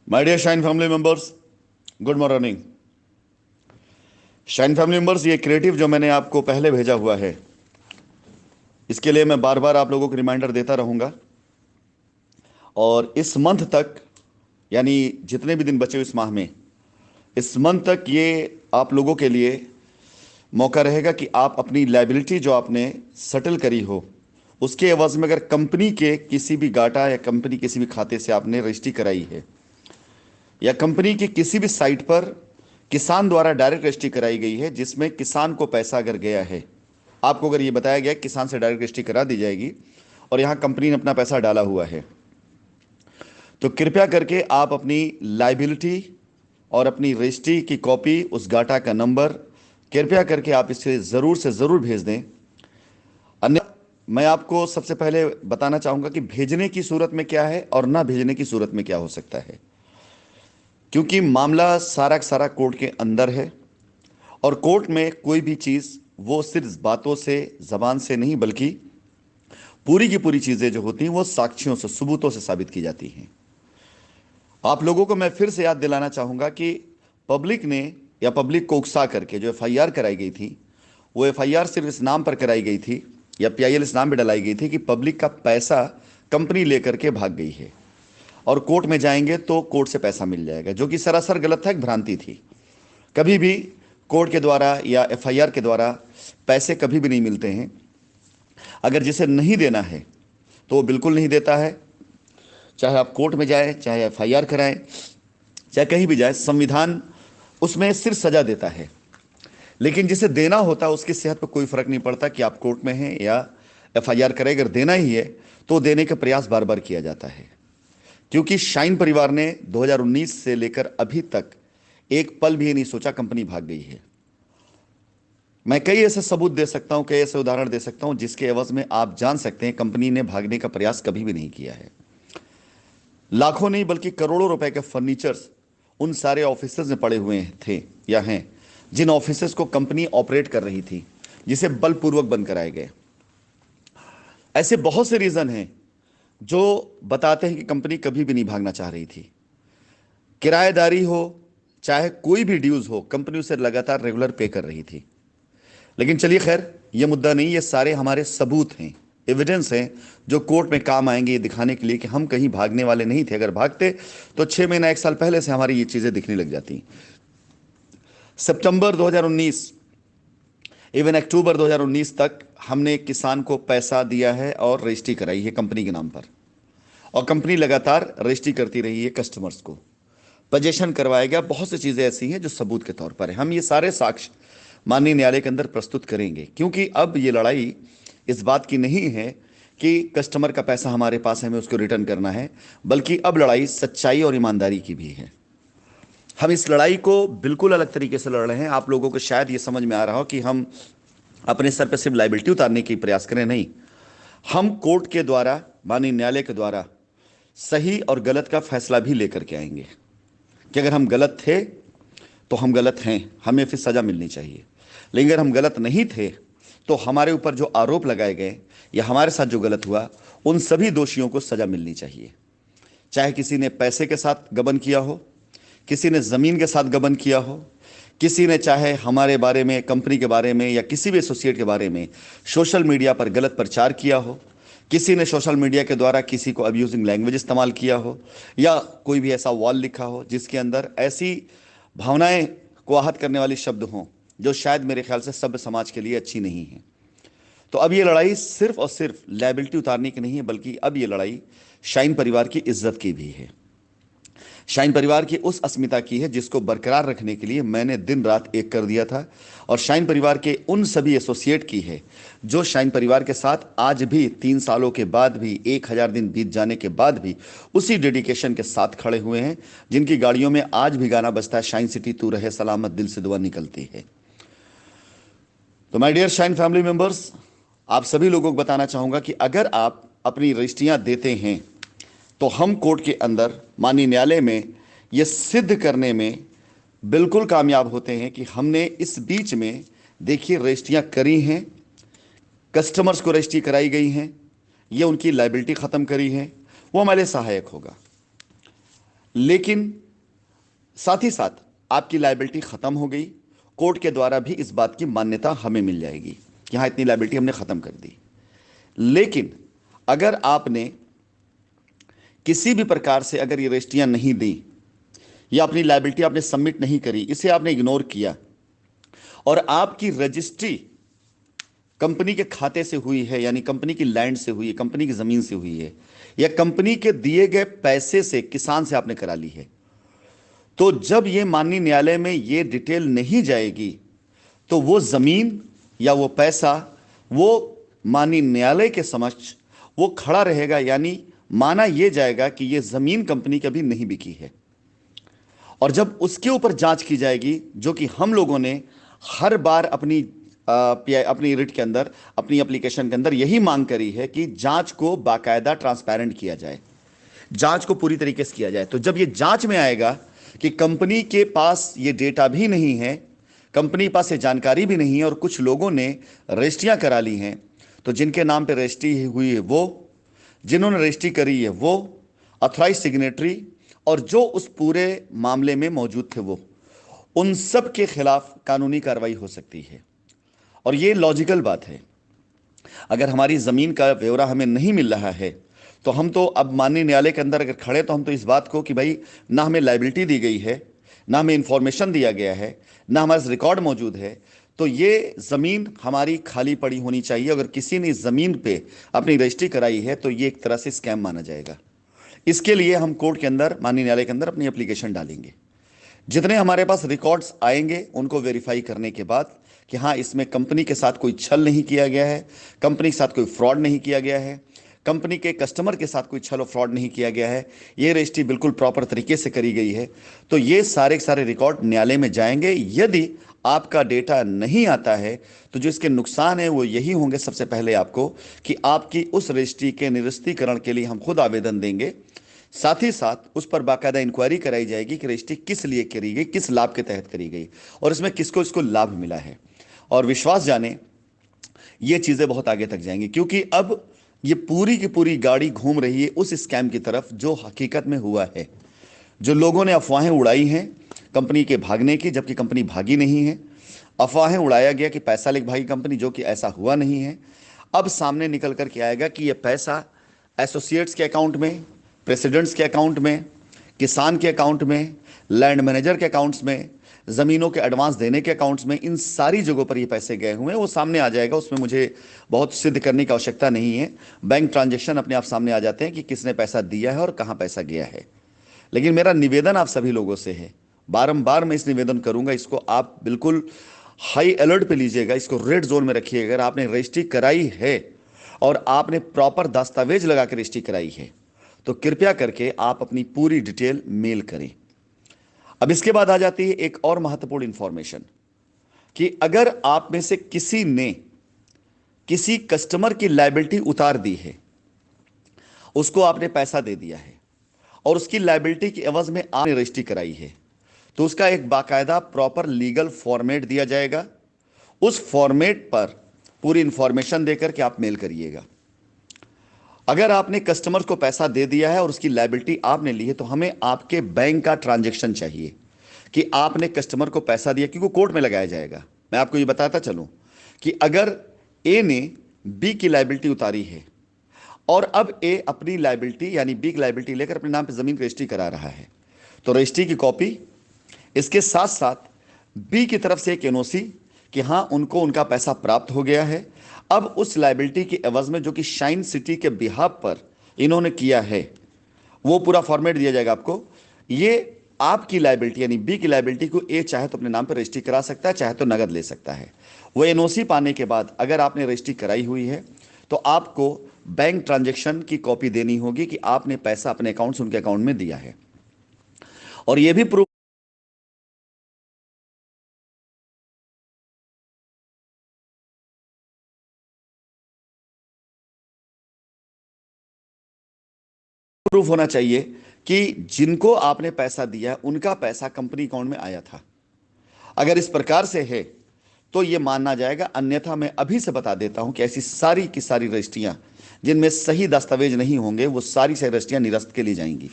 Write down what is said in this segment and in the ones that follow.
My dear shine family members, good morning. Shine family members, ये creative जो मैंने आपको पहले भेजा हुआ है, इसके लिए मैं बार बार आप लोगों को रिमाइंडर देता रहूंगा। और इस मंथ तक, यानी जितने भी दिन बचे हुए इस माह में, इस मंथ तक ये आप लोगों के लिए मौका रहेगा कि आप अपनी लायबिलिटी जो आपने सेटल करी हो, उसके एवज में अगर कंपनी के किसी भी गाटा या कंपनी किसी भी खाते से आपने रजिस्ट्री कराई है, या कंपनी की किसी भी साइट पर किसान द्वारा डायरेक्ट रजिस्ट्री कराई गई है जिसमें किसान को पैसा अगर गया है, आपको अगर ये बताया गया किसान से डायरेक्ट रजिस्ट्री करा दी जाएगी और यहां कंपनी ने अपना पैसा डाला हुआ है, तो कृपया करके आप अपनी लाइबिलिटी और अपनी रजिस्ट्री की कॉपी, उस गाटा का नंबर कृपया करके आप इसे ज़रूर से ज़रूर भेज दें। अन्य मैं आपको सबसे पहले बताना चाहूँगा कि भेजने की सूरत में क्या है और ना भेजने की सूरत में क्या हो सकता है, क्योंकि मामला सारा का सारा कोर्ट के अंदर है। और कोर्ट में कोई भी चीज़ वो सिर्फ बातों से, ज़बान से नहीं, बल्कि पूरी की पूरी चीज़ें जो होती हैं वो साक्ष्यों से, सबूतों से साबित की जाती हैं। आप लोगों को मैं फिर से याद दिलाना चाहूँगा कि पब्लिक ने या पब्लिक को उकसा करके जो एफआईआर कराई गई थी, वो एफआईआर सिर्फ इस नाम पर कराई गई थी, या पीआईएल इस नाम पर डलाई गई थी कि पब्लिक का पैसा कंपनी लेकर के भाग गई है और कोर्ट में जाएंगे तो कोर्ट से पैसा मिल जाएगा, जो कि सरासर गलत था, एक भ्रांति थी। कभी भी कोर्ट के द्वारा या एफआईआर के द्वारा पैसे कभी भी नहीं मिलते हैं। अगर जिसे नहीं देना है तो वो बिल्कुल नहीं देता है, चाहे आप कोर्ट में जाए, चाहे एफआईआर कराएं, चाहे कहीं भी जाए, संविधान उसमें सिर्फ सजा देता है। लेकिन जिसे देना होता है उसकी सेहत पर कोई फर्क नहीं पड़ता कि आप कोर्ट में हैं या एफआईआर करें। अगर देना ही है तो देने का प्रयास बार बार किया जाता है, क्योंकि शाइन परिवार ने 2019 से लेकर अभी तक एक पल भी नहीं सोचा कंपनी भाग गई है। मैं कई ऐसे सबूत दे सकता हूं, कई ऐसे उदाहरण दे सकता हूं जिसके एवज में आप जान सकते हैं कंपनी ने भागने का प्रयास कभी भी नहीं किया है। लाखों नहीं बल्कि करोड़ों रुपए के फर्नीचर्स उन सारे ऑफिसेज में पड़े हुए थे या हैं जिन ऑफिसेज को कंपनी ऑपरेट कर रही थी, जिसे बलपूर्वक बंद कराए गए। ऐसे बहुत से रीजन हैं जो बताते हैं कि कंपनी कभी भी नहीं भागना चाह रही थी। किराएदारी हो, चाहे कोई भी ड्यूज हो, कंपनी उसे लगातार रेगुलर पे कर रही थी। लेकिन चलिए खैर, ये मुद्दा नहीं, ये सारे हमारे सबूत हैं, एविडेंस हैं, जो कोर्ट में काम आएंगे ये दिखाने के लिए कि हम कहीं भागने वाले नहीं थे। अगर भागते तो 6 महीना, 1 साल पहले से हमारी ये चीज़ें दिखने लग जाती। सितंबर 2019, इवन अक्टूबर 2019 तक हमने किसान को पैसा दिया है और रजिस्ट्री कराई है कंपनी के नाम पर, और कंपनी लगातार रजिस्ट्री करती रही है, कस्टमर्स को पजेशन करवाया गया। बहुत सी चीज़ें ऐसी हैं जो सबूत के तौर पर है। हम ये सारे साक्ष्य माननीय न्यायालय के अंदर प्रस्तुत करेंगे, क्योंकि अब ये लड़ाई इस बात की नहीं है कि कस्टमर का पैसा हमारे पास है, हमें उसको रिटर्न करना है, बल्कि अब लड़ाई सच्चाई और ईमानदारी की भी है। हम इस लड़ाई को बिल्कुल अलग तरीके से लड़ रहे हैं। आप लोगों को शायद ये समझ में आ रहा हो कि हम अपने सर पर सिर्फ लाइबिलिटी उतारने की प्रयास करें, नहीं, हम कोर्ट के द्वारा, माननीय न्यायालय के द्वारा सही और गलत का फैसला भी लेकर के आएंगे कि अगर हम गलत थे तो हम गलत हैं, हमें फिर सज़ा मिलनी चाहिए। लेकिन अगर हम गलत नहीं थे तो हमारे ऊपर जो आरोप लगाए गए या हमारे साथ जो गलत हुआ, उन सभी दोषियों को सज़ा मिलनी चाहिए। चाहे किसी ने पैसे के साथ गबन किया हो, किसी ने ज़मीन के साथ गबन किया हो, किसी ने चाहे हमारे बारे में, कंपनी के बारे में या किसी भी एसोसिएट के बारे में सोशल मीडिया पर गलत प्रचार किया हो, किसी ने सोशल मीडिया के द्वारा किसी को अब्यूजिंग लैंग्वेज इस्तेमाल किया हो, या कोई भी ऐसा वॉल लिखा हो जिसके अंदर ऐसी भावनाएं को आहत करने वाली शब्द हों जो शायद मेरे ख्याल से सभ्य समाज के लिए अच्छी नहीं है। तो अब ये लड़ाई सिर्फ और सिर्फ लायबिलिटी उतारने की नहीं है, बल्कि अब ये लड़ाई शाइन परिवार की इज्जत की भी है। शाइन परिवार की उस अस्मिता की है जिसको बरकरार रखने के लिए मैंने दिन रात एक कर दिया था, और शाइन परिवार के उन सभी एसोसिएट की है जो शाइन परिवार के साथ आज भी 3 सालों के बाद भी, 1000 दिन बीत जाने के बाद भी उसी डेडिकेशन के साथ खड़े हुए हैं, जिनकी गाड़ियों में आज भी गाना बजता है, शाइन सिटी तू रहे सलामत, दिल से दुआ निकलती है। तो my dear shine family members, आप सभी लोगों को बताना चाहूंगा कि अगर आप अपनी रजिस्ट्रियां देते हैं तो हम कोर्ट के अंदर, माननीय न्यायालय में, यह सिद्ध करने में बिल्कुल कामयाब होते हैं कि हमने इस बीच में, देखिए, रजिस्ट्रियां करी हैं, कस्टमर्स को रजिस्ट्री कराई गई हैं, ये उनकी लाइबिलिटी ख़त्म करी है, वो हमारे लिए सहायक होगा। लेकिन साथ ही साथ आपकी लायबिलिटी खत्म हो गई, कोर्ट के द्वारा भी इस बात की मान्यता हमें मिल जाएगी कि हाँ, इतनी लायबिलिटी हमने खत्म कर दी। लेकिन अगर आपने किसी भी प्रकार से अगर ये रजिस्ट्रियां नहीं दी या अपनी लायबिलिटी आपने सबमिट नहीं करी, इसे आपने इग्नोर किया और आपकी रजिस्ट्री कंपनी के खाते से हुई है, यानी कंपनी की लैंड से हुई है, कंपनी की जमीन से हुई है, या कंपनी के दिए गए पैसे से, किसान से आपने करा ली है, तो जब ये माननीय न्यायालय में ये डिटेल नहीं जाएगी तो वो जमीन या वो पैसा वो माननीय न्यायालय के समक्ष वो खड़ा रहेगा, यानी माना यह जाएगा कि ये जमीन कंपनी कभी नहीं बिकी है। और जब उसके ऊपर जांच की जाएगी, जो कि हम लोगों ने हर बार अपनी रिट के अंदर, अपनी एप्लीकेशन के अंदर यही मांग करी है कि जांच को बाकायदा ट्रांसपेरेंट किया जाए, जांच को पूरी तरीके से किया जाए। तो जब ये जांच में आएगा कि कंपनी के पास ये डेटा भी नहीं है, कंपनी के पास ये जानकारी भी नहीं है और कुछ लोगों ने रजिस्ट्रियां करा ली हैं, तो जिनके नाम पे रजिस्ट्री हुई है वो, जिन्होंने रजिस्ट्री करी है वो, अथॉराइज सिग्नेटरी और जो उस पूरे मामले में मौजूद थे वो, उन सब के खिलाफ कानूनी कार्रवाई हो सकती है। और ये लॉजिकल बात है। अगर हमारी ज़मीन का ब्यौरा हमें नहीं मिल रहा है तो हम तो अब माननीय न्यायालय के अंदर अगर खड़े तो हम तो इस बात को कि भाई ना हमें लायबिलिटी दी गई है, ना हमें इंफॉर्मेशन दिया गया है, ना हमारे रिकॉर्ड मौजूद है, तो ये ज़मीन हमारी खाली पड़ी होनी चाहिए। अगर किसी ने ज़मीन पे अपनी रजिस्ट्री कराई है तो ये एक तरह से स्कैम माना जाएगा। इसके लिए हम कोर्ट के अंदर, माननीय न्यायालय के अंदर अपनी एप्लीकेशन डालेंगे। जितने हमारे पास रिकॉर्ड्स आएंगे उनको वेरीफाई करने के बाद कि हाँ, इसमें कंपनी के साथ कोई छल नहीं किया गया है, कंपनी के साथ कोई फ्रॉड नहीं किया गया है, कंपनी के कस्टमर के साथ कोई छल और फ्रॉड नहीं किया गया है, ये रजिस्ट्री बिल्कुल प्रॉपर तरीके से करी गई है, तो ये सारे के सारे रिकॉर्ड न्यायालय में जाएंगे। यदि आपका डेटा नहीं आता है तो जो इसके नुकसान है वो यही होंगे, सबसे पहले आपको, कि आपकी उस रजिस्ट्री के निरस्तीकरण के लिए हम खुद आवेदन देंगे। साथ ही साथ उस पर बाकायदा इंक्वायरी कराई जाएगी कि रजिस्ट्री किस लिए करी गई, किस लाभ के तहत करी गई और इसमें किसको इसको लाभ मिला है। और विश्वास जाने ये चीज़ें बहुत आगे तक जाएंगी, क्योंकि अब ये पूरी की पूरी गाड़ी घूम रही है उस स्कैम की तरफ जो हकीकत में हुआ है। जो लोगों ने अफवाहें उड़ाई हैं कंपनी के भागने की, जबकि कंपनी भागी नहीं है, अफवाहें उड़ाया गया कि पैसा लेके भागी कंपनी, जो कि ऐसा हुआ नहीं है। अब सामने निकल कर के आएगा कि यह पैसा एसोसिएट्स के अकाउंट में, प्रेसिडेंट्स के अकाउंट में, किसान के अकाउंट में, लैंड मैनेजर के अकाउंट्स में, ज़मीनों के एडवांस देने के अकाउंट्स में, इन सारी जगहों पर ये पैसे गए हुए हैं। वो सामने आ जाएगा, उसमें मुझे बहुत सिद्ध करने की आवश्यकता नहीं है। बैंक ट्रांजैक्शन अपने आप सामने आ जाते हैं कि किसने पैसा दिया है और कहाँ पैसा गया है। लेकिन मेरा निवेदन आप सभी लोगों से है, बारंबार मैं इस निवेदन करूंगा, इसको आप बिल्कुल हाई अलर्ट पे लीजिएगा, इसको रेड जोन में रखिएगा। अगर आपने रजिस्ट्री कराई है और आपने प्रॉपर दस्तावेज लगा कर रजिस्ट्री कराई है तो कृपया करके आप अपनी पूरी डिटेल मेल करें। अब इसके बाद आ जाती है एक और महत्वपूर्ण इंफॉर्मेशन कि अगर आप में से किसी ने किसी कस्टमर की लायबिलिटी उतार दी है, उसको आपने पैसा दे दिया है और उसकी लायबिलिटी की एवज में आपने रजिस्ट्री कराई है, तो उसका एक बाकायदा प्रॉपर लीगल फॉर्मेट दिया जाएगा। उस फॉर्मेट पर पूरी इंफॉर्मेशन देकर के आप मेल करिएगा। अगर आपने कस्टमर को पैसा दे दिया है और उसकी लायबिलिटी आपने ली है तो हमें आपके बैंक का ट्रांजैक्शन चाहिए कि आपने कस्टमर को पैसा दिया, क्योंकि कोर्ट में लगाया जाएगा। मैं आपको ये बताता चलूं कि अगर ए ने बी की लायबिलिटी उतारी है और अब ए अपनी लायबिलिटी यानी बी की लायबिलिटी लेकर अपने नाम पर जमीन की रजिस्ट्री करा रहा है, तो रजिस्ट्री की कॉपी, इसके साथ साथ बी की तरफ से एक एनओसी कि हां उनको उनका पैसा प्राप्त हो गया है। अब उस लायबिलिटी के एवज में जो कि शाइन सिटी के बिहाफ पर इन्होंने किया है, वो पूरा फॉर्मेट दिया जाएगा आपको। ये आपकी लायबिलिटी यानी बी की लायबिलिटी को ए चाहे तो अपने नाम पर रजिस्ट्री करा सकता है, चाहे तो नगद ले सकता है। वो एनओसी पाने के बाद अगर आपने रजिस्ट्री कराई हुई है तो आपको बैंक ट्रांजैक्शन की कॉपी देनी होगी कि आपने पैसा अपने अकाउंट से उनके अकाउंट में दिया है। और यह भी प्रूफ होना चाहिए कि जिनको आपने पैसा दिया उनका पैसा कंपनी अकाउंट में आया था। अगर इस प्रकार से है तो यह मानना जाएगा, अन्यथा मैं अभी से बता देता हूं कि ऐसी सारी की सारी रजिस्ट्रियां जिनमें सही दस्तावेज नहीं होंगे वो सारी रजिस्ट्रियां निरस्त के लिए जाएंगी।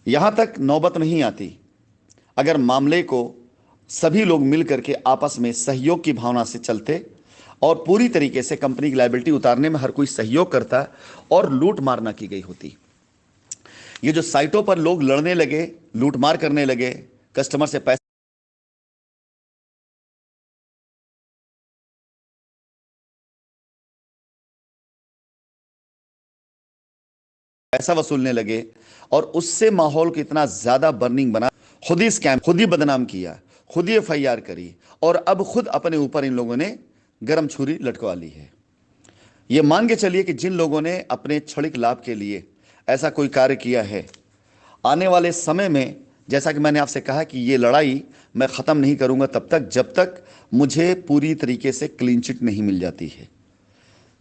यहां तक नौबत नहीं आती अगर मामले को सभी लोग मिल करके आपस में सहयोग की भावना से चलते और पूरी तरीके से कंपनी की लायबिलिटी उतारने में हर कोई सहयोग करता और लूट मार ना की गई होती। ये जो साइटों पर लोग लड़ने लगे, लूटमार करने लगे, कस्टमर से पैसा वसूलने लगे और उससे माहौल को इतना ज्यादा बर्निंग बना, खुद ही स्कैम, खुद ही बदनाम किया, खुद ही एफआईआर करी और अब खुद अपने ऊपर इन लोगों ने गर्म छुरी लटकवा ली है। ये मान के चलिए कि जिन लोगों ने अपने क्षणिक लाभ के लिए ऐसा कोई कार्य किया है, आने वाले समय में, जैसा कि मैंने आपसे कहा कि ये लड़ाई मैं ख़त्म नहीं करूंगा तब तक जब तक मुझे पूरी तरीके से क्लीन चिट नहीं मिल जाती है।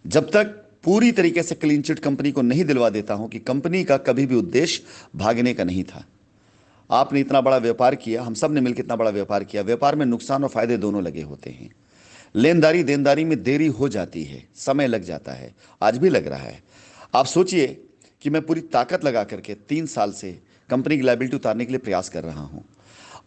जब तक पूरी तरीके से क्लीन चिट कंपनी को नहीं दिलवा देता हूं कि कंपनी का कभी भी उद्देश्य भागने का नहीं था। आपने इतना बड़ा व्यापार किया, हम सब ने मिलकर इतना बड़ा व्यापार किया, व्यापार में नुकसान और फायदे दोनों लगे होते हैं। लेनदारी देनदारी में देरी हो जाती है, समय लग जाता है, आज भी लग रहा है। आप सोचिए कि मैं पूरी ताकत लगा करके 3 साल से कंपनी की लायबिलिटी उतारने के लिए प्रयास कर रहा हूं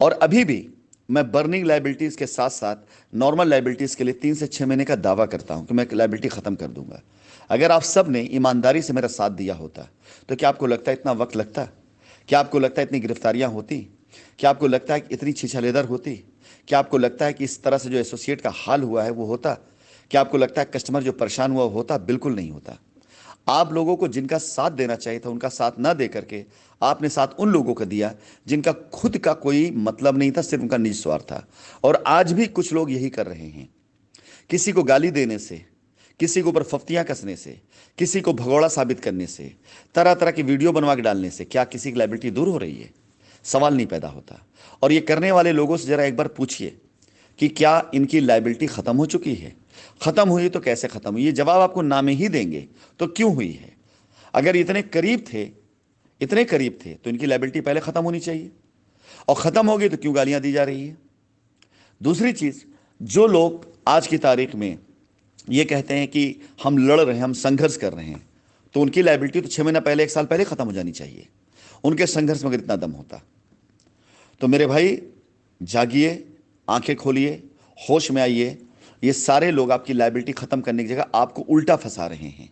और अभी भी मैं बर्निंग लायबिलिटीज के साथ साथ नॉर्मल लायबिलिटीज के लिए 3 से 6 महीने का दावा करता हूं कि मैं लायबिलिटी खत्म कर दूंगा। अगर आप सब ने ईमानदारी से मेरा साथ दिया होता तो क्या आपको लगता है इतना वक्त लगता? क्या आपको लगता है इतनी गिरफ्तारियां होती? क्या आपको लगता है कि इतनी छीछालेदर होती? क्या आपको लगता है कि इस तरह से जो एसोसिएट का हाल हुआ है वो होता? क्या आपको लगता है कस्टमर जो परेशान हुआ होता? बिल्कुल नहीं होता। आप लोगों को जिनका साथ देना चाहिए था उनका साथ ना दे करके आपने साथ उन लोगों को दिया जिनका खुद का कोई मतलब नहीं था, सिर्फ उनका निज स्वार्थ था। और आज भी कुछ लोग यही कर रहे हैं। किसी को गाली देने से, किसी के ऊपर फफ्तियां कसने से, किसी को भगोड़ा साबित करने से, तरह तरह की वीडियो बनवा के डालने से क्या किसी की लायबिलिटी दूर हो रही है? सवाल नहीं पैदा होता। और ये करने वाले लोगों से जरा एक बार पूछिए कि क्या इनकी लायबिलिटी खत्म हो चुकी है? खत्म हुई तो कैसे खत्म हुई? ये जवाब आपको ना में ही देंगे तो क्यों हुई है? अगर इतने करीब थे, इतने करीब थे तो इनकी लायबिलिटी पहले खत्म होनी चाहिए और खत्म हो गई तो क्यों गालियां दी जा रही है? दूसरी चीज, जो लोग आज की तारीख में ये कहते हैं कि हम लड़ रहे हैं, हम संघर्ष कर रहे हैं, तो उनकी लायबिलिटी तो 6 महीना पहले, 1 साल पहले खत्म हो जानी चाहिए। उनके संघर्ष में अगर इतना दम होता तो मेरे भाई जागिए, आंखें खोलिए, होश में आइए। ये सारे लोग आपकी लायबिलिटी खत्म करने की जगह आपको उल्टा फंसा रहे हैं।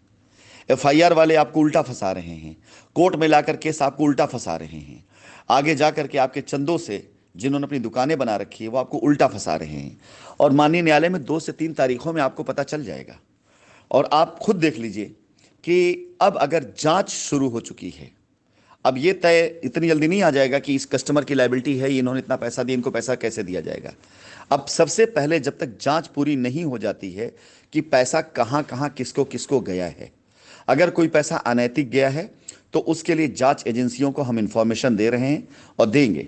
एफआईआर वाले आपको उल्टा फंसा रहे हैं, कोर्ट में लाकर केस आपको उल्टा फंसा रहे हैं, आगे जाकर के आपके चंदों से जिन्होंने अपनी दुकानें बना रखी है वो आपको उल्टा फंसा रहे हैं। और माननीय न्यायालय में 2 से 3 तारीखों में आपको पता चल जाएगा। और आप खुद देख लीजिए कि अब अगर जांच शुरू हो चुकी है, अब ये तय इतनी जल्दी नहीं आ जाएगा कि इस कस्टमर की लायबिलिटी है, इन्होंने इतना पैसा दिया, इनको पैसा कैसे दिया जाएगा। अब सबसे पहले जब तक जांच पूरी नहीं हो जाती है कि पैसा कहां कहां किसको किसको गया है, अगर कोई पैसा अनैतिक गया है तो उसके लिए जांच एजेंसियों को हम इंफॉर्मेशन दे रहे हैं और देंगे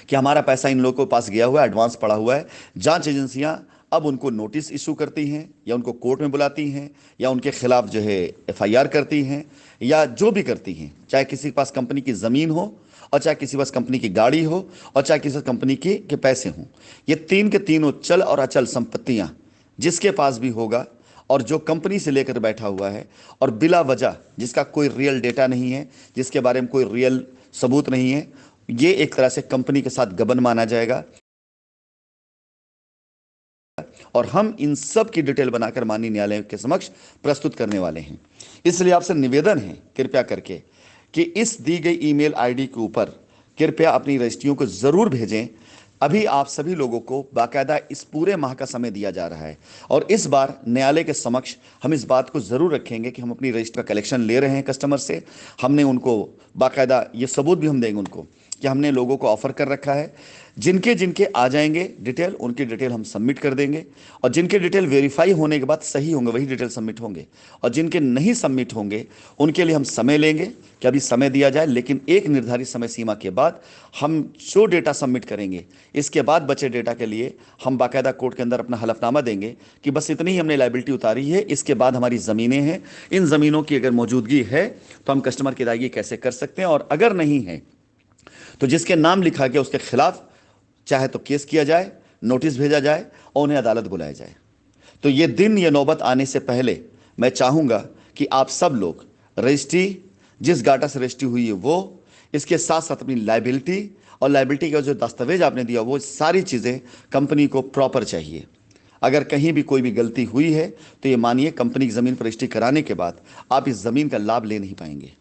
कि हमारा पैसा इन लोगों के पास गया हुआ है, एडवांस पड़ा हुआ है। जांच एजेंसियां अब उनको नोटिस इशू करती हैं या उनको कोर्ट में बुलाती हैं या उनके खिलाफ जो है एफआईआर करती हैं या जो भी करती हैं, चाहे किसी के पास कंपनी की ज़मीन हो और चाहे किसी के पास कंपनी की गाड़ी हो और चाहे किसी कंपनी के पैसे हों। ये तीन के तीनों चल और अचल संपत्तियां जिसके पास भी होगा और जो कंपनी से लेकर बैठा हुआ है और बिला वजह जिसका कोई रियल डेटा नहीं है, जिसके बारे में कोई रियल सबूत नहीं है, ये एक तरह से कंपनी के साथ गबन माना जाएगा। और हम इन सब की डिटेल बनाकर माननीय न्यायालय के समक्ष प्रस्तुत करने वाले हैं। इसलिए आपसे निवेदन है कृपया करके कि इस दी गई ईमेल आईडी के ऊपर कृपया अपनी रजिस्ट्रियों को जरूर भेजें। अभी आप सभी लोगों को बाकायदा इस पूरे माह का समय दिया जा रहा है और इस बार न्यायालय के समक्ष हम इस बात को जरूर रखेंगे कि हम अपनी रजिस्ट्री का कलेक्शन ले रहे हैं कस्टमर से। हमने उनको बाकायदा ये सबूत भी हम देंगे उनको कि हमने लोगों को ऑफर कर रखा है। जिनके जिनके आ जाएंगे डिटेल, उनकी डिटेल हम सबमिट कर देंगे और जिनके डिटेल वेरीफाई होने के बाद सही होंगे वही डिटेल सबमिट होंगे और जिनके नहीं सबमिट होंगे उनके लिए हम समय लेंगे कि अभी समय दिया जाए, लेकिन एक निर्धारित समय सीमा के बाद हम जो डेटा सबमिट करेंगे इसके बाद बचे डेटा के लिए हम बाकायदा कोर्ट के अंदर अपना हलफनामा देंगे कि बस इतनी ही हमने लायबिलिटी उतारी है, इसके बाद हमारी ज़मीनें हैं, इन ज़मीनों की अगर मौजूदगी है तो हम कस्टमर की अदायगी कैसे कर सकते हैं, और अगर नहीं है तो जिसके नाम लिखा गया उसके खिलाफ चाहे तो केस किया जाए, नोटिस भेजा जाए और उन्हें अदालत बुलाया जाए। तो ये दिन, ये नौबत आने से पहले मैं चाहूंगा कि आप सब लोग रजिस्ट्री जिस गाटा से रजिस्ट्री हुई है वो, इसके साथ साथ अपनी लाइबिलिटी, और लाइबिलिटी का जो दस्तावेज आपने दिया वो सारी चीज़ें कंपनी को प्रॉपर चाहिए। अगर कहीं भी कोई भी गलती हुई है तो ये मानिए कंपनी की ज़मीन पर रजिस्ट्री कराने के बाद आप इस ज़मीन का लाभ ले नहीं पाएंगे।